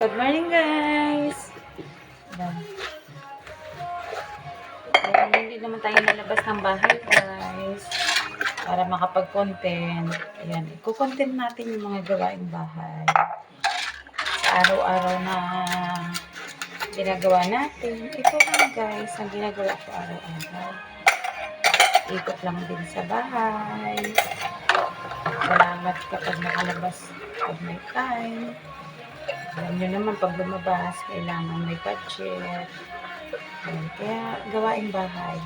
Good morning, guys! Hindi naman tayo nalabas ng bahay, guys. Para makapag-content. Ayan, i-content natin yung mga gawaing bahay. Sa araw-araw na ginagawa natin. Ito lang, guys, ang ginagawa ko araw-araw. Ikot lang din sa bahay. Salamat kapag nakalabas pag may time. Alam nyo naman, pag lumabas, kailangan may budget. Kaya, gawaing bahay.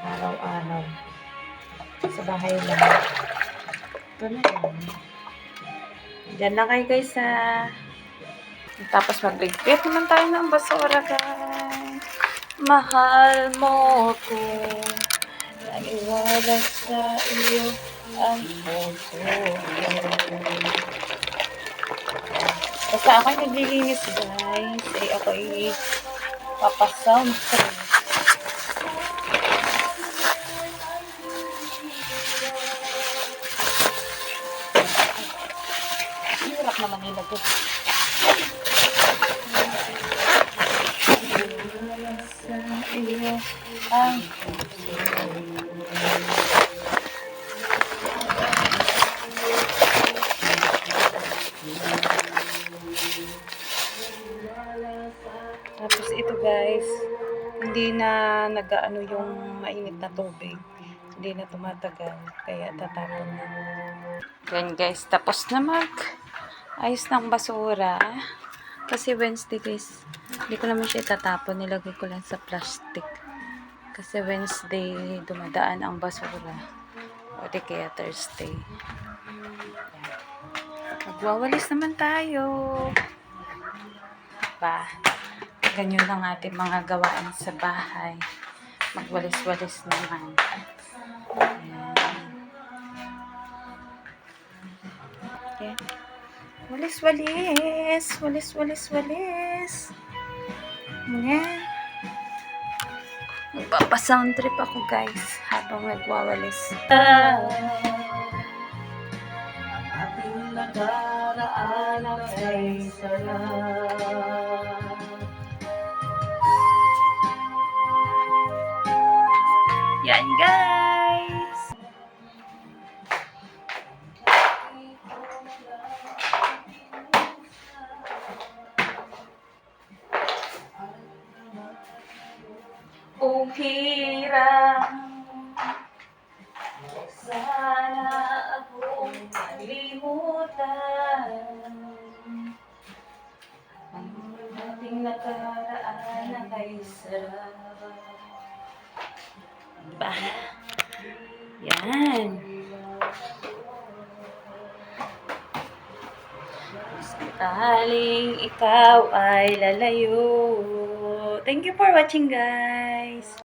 Araw-araw. Sa bahay lang. Ito na yan. Diyan lang kayo guys sa... Tapos magbigpit naman tayo ng basura, guys. Mahal mo ko. Naiwala sa iyo ang puso. Basta ako'y naglilinis, guys. Ako'y papasound through. Hirap naman nila ko. Sa iyo ang puso. Tapos ito guys, hindi na nag-ano yung mainit na tubig. Hindi na tumatagal, kaya tatapon na. Yan guys, tapos na ayos ng basura. Kasi Wednesday guys, hindi ko naman siya itatapon, nilagay ko lang sa plastic. Kasi Wednesday dumadaan ang basura. O di kaya Thursday. Magwawalis naman tayo. Ganyan lang ating mga gawain sa bahay. Magwalis-walis naman. Ayan. Okay. Walis-walis. Walis-walis-walis. Ayan. Magpapasound trip ako guys habang nagwawalis. Ating nakaraan ay sarap. Yan guys. O hirang sana akong kalimutan ang ating nakaraan na kay sarap. Diba? Yan. Sakaling ikaw ay lalayo. Thank you for watching, guys.